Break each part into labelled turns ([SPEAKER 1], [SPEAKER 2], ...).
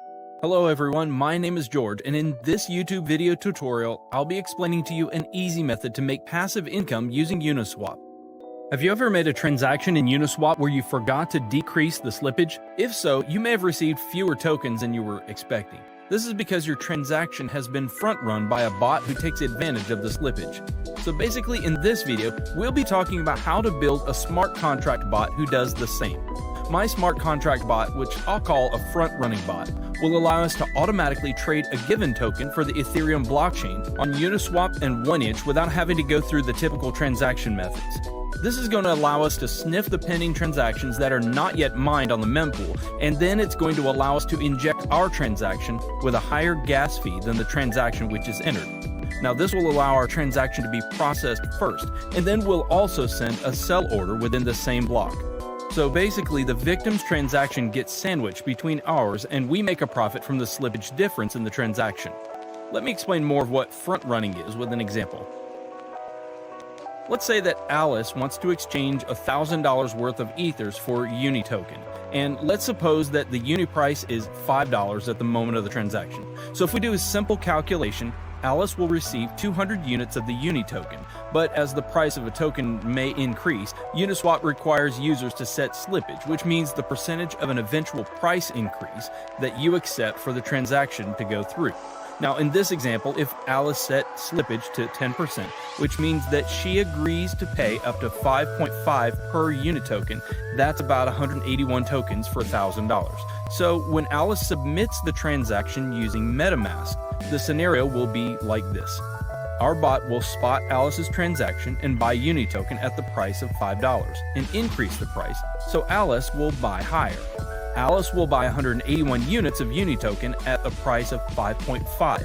[SPEAKER 1] Hello everyone, my name is George, and in this YouTube video tutorial, I'll be explaining to you an easy method to make passive income using Uniswap. Have you ever made a transaction in Uniswap where you forgot to decrease the slippage? If so, you may have received fewer tokens than you were expecting. This is because your transaction has been front-run by a bot who takes advantage of the slippage. So basically in this video, we'll be talking about how to build a smart contract bot who does the same. My smart contract bot, which I'll call a front-running bot, will allow us to automatically trade a given token for the Ethereum blockchain on Uniswap and 1inch without having to go through the typical transaction methods. This is going to allow us to sniff the pending transactions that are not yet mined on the mempool, and then it's going to allow us to inject our transaction with a higher gas fee than the transaction which is entered. Now this will allow our transaction to be processed first, and then we'll also send a sell order within the same block. So basically, the victim's transaction gets sandwiched between ours, and we make a profit from the slippage difference in the transaction. Let me explain more of what front-running is with an example. Let's say that Alice wants to exchange $1,000 worth of Ethers for Uni token, and let's suppose that the Uni price is $5 at the moment of the transaction. So if we do a simple calculation, Alice will receive 200 units of the Uni token, but as the price of a token may increase, Uniswap requires users to set slippage, which means the percentage of an eventual price increase that you accept for the transaction to go through. Now in this example, if Alice set slippage to 10%, which means that she agrees to pay up to 5.5 per unit token, that's about 181 tokens for $1,000. So when Alice submits the transaction using MetaMask, the scenario will be like this. Our bot will spot Alice's transaction and buy Uni token at the price of $5 and increase the price, so Alice will buy higher. Alice will buy 181 units of Uni token at the price of 5.5.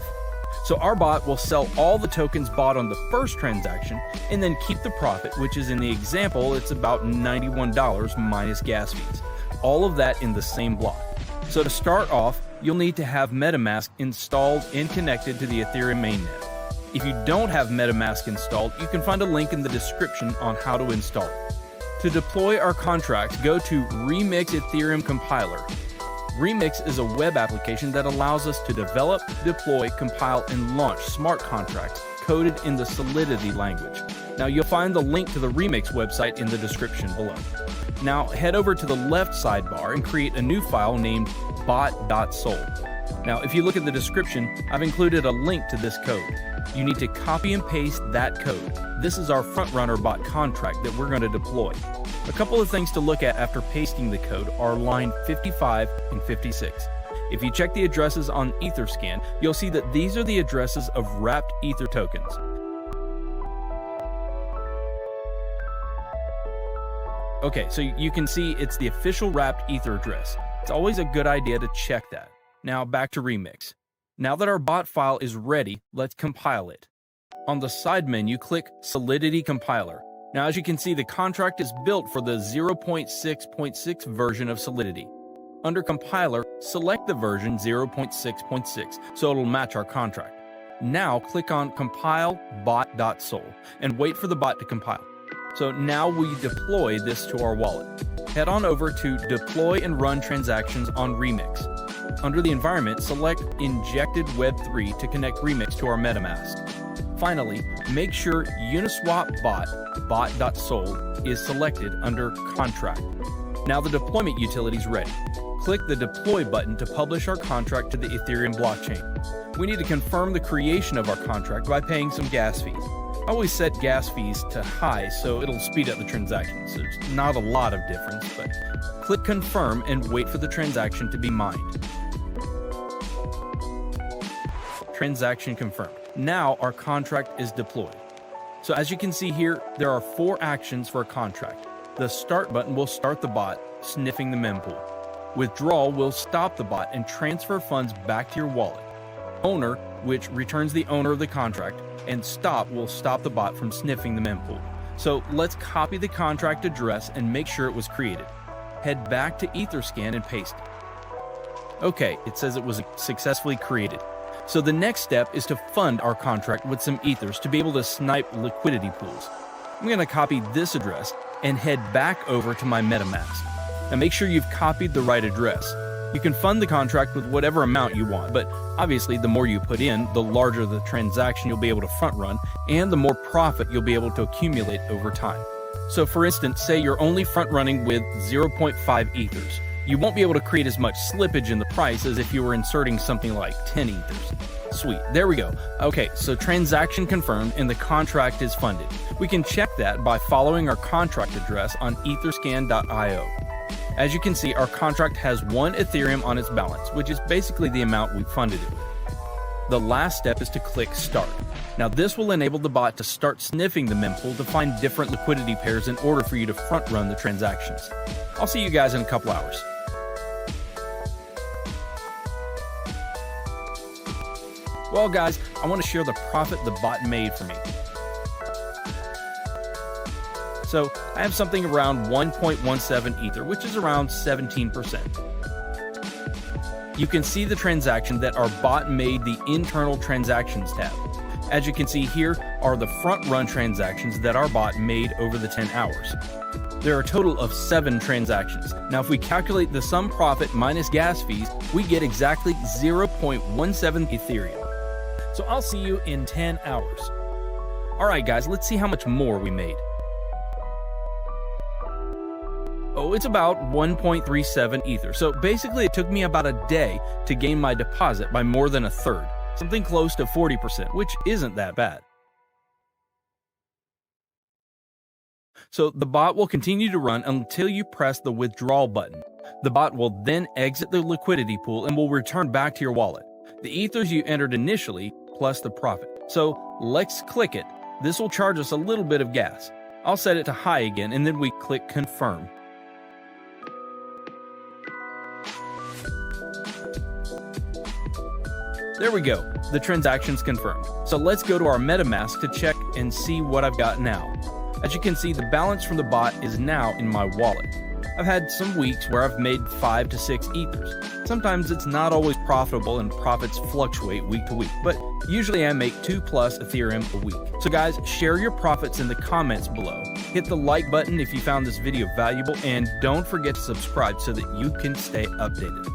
[SPEAKER 1] So our bot will sell all the tokens bought on the first transaction and then keep the profit, which is in the example, it's about $91 minus gas fees. All of that in the same block. So to start off, you'll need to have MetaMask installed and connected to the Ethereum mainnet. If you don't have MetaMask installed, you can find a link in the description on how to install it. To deploy our contract, go to Remix Ethereum Compiler. Remix is a web application that allows us to develop, deploy, compile, and launch smart contracts coded in the Solidity language. Now you'll find the link to the Remix website in the description below. Now head over to the left sidebar and create a new file named bot.sol. Now if you look at the description, I've included a link to this code. You need to copy and paste that code. This is our frontrunner bot contract that we're going to deploy. A couple of things to look at after pasting the code are line 55 and 56. If you check the addresses on Etherscan, you'll see that these are the addresses of wrapped Ether tokens. Okay, so you can see it's the official wrapped Ether address. It's always a good idea to check that. Now back to Remix. Now that our bot file is ready, let's compile it. On the side menu, click Solidity Compiler. Now as you can see, the contract is built for the 0.6.6 version of Solidity. Under Compiler, select the version 0.6.6 so it'll match our contract. Now click on Compile bot.sol and wait for the bot to compile. So now we deploy this to our wallet. Head on over to Deploy and Run Transactions on Remix. Under the environment, select Injected Web 3 to connect Remix to our MetaMask. Finally, make sure Uniswap bot.sol is selected under Contract. Now the deployment utility is ready. Click the Deploy button to publish our contract to the Ethereum blockchain. We need to confirm the creation of our contract by paying some gas fees. I always set gas fees to high so it'll speed up the transaction, so it's not a lot of difference, but click Confirm and wait for the transaction to be mined. Transaction confirmed. Now our contract is deployed. So as you can see here, there are 4 actions for a contract. The Start button will start the bot, sniffing the mempool. Withdrawal will stop the bot and transfer funds back to your wallet. Owner, which returns the owner of the contract, and Stop will stop the bot from sniffing the mempool. So let's copy the contract address and make sure it was created. Head back to Etherscan and paste it. Okay, it says it was successfully created. So the next step is to fund our contract with some Ethers to be able to snipe liquidity pools. I'm going to copy this address and head back over to my MetaMask. Now make sure you've copied the right address. You can fund the contract with whatever amount you want, but obviously the more you put in, the larger the transaction you'll be able to front run, and the more profit you'll be able to accumulate over time. So for instance, say you're only front running with 0.5 ethers. You won't be able to create as much slippage in the price as if you were inserting something like 10 ethers. Sweet, there we go. Okay, so transaction confirmed and the contract is funded. We can check that by following our contract address on etherscan.io. As you can see, our contract has 1 Ethereum on its balance, which is basically the amount we funded it with. The last step is to click Start. Now this will enable the bot to start sniffing the mempool to find different liquidity pairs in order for you to front run the transactions. I'll see you guys in a couple hours. Well guys, I want to share the profit the bot made for me. So I have something around 1.17 Ether, which is around 17%. You can see the transaction that our bot made the internal transactions tab. As you can see here are the front run transactions that our bot made over the 10 hours. There are a total of 7 transactions. Now if we calculate the sum profit minus gas fees, we get exactly 0.17 Ethereum. So I'll see you in 10 hours. Alright guys, let's see how much more we made. Oh, it's about 1.37 Ether. So basically it took me about a day to gain my deposit by more than a third. Something close to 40%, which isn't that bad. So the bot will continue to run until you press the withdrawal button. The bot will then exit the liquidity pool and will return back to your wallet. The ethers you entered initially plus the profit. So let's click it. This will charge us a little bit of gas. I'll set it to high again and then we click confirm. There we go, the transaction's confirmed. So let's go to our MetaMask to check and see what I've got now. As you can see, the balance from the bot is now in my wallet. I've had some weeks where I've made 5 to 6 ethers. Sometimes it's not always profitable and profits fluctuate week to week, but usually I make 2+ Ethereum a week. So guys, share your profits in the comments below. Hit the like button if you found this video valuable, and don't forget to subscribe so that you can stay updated.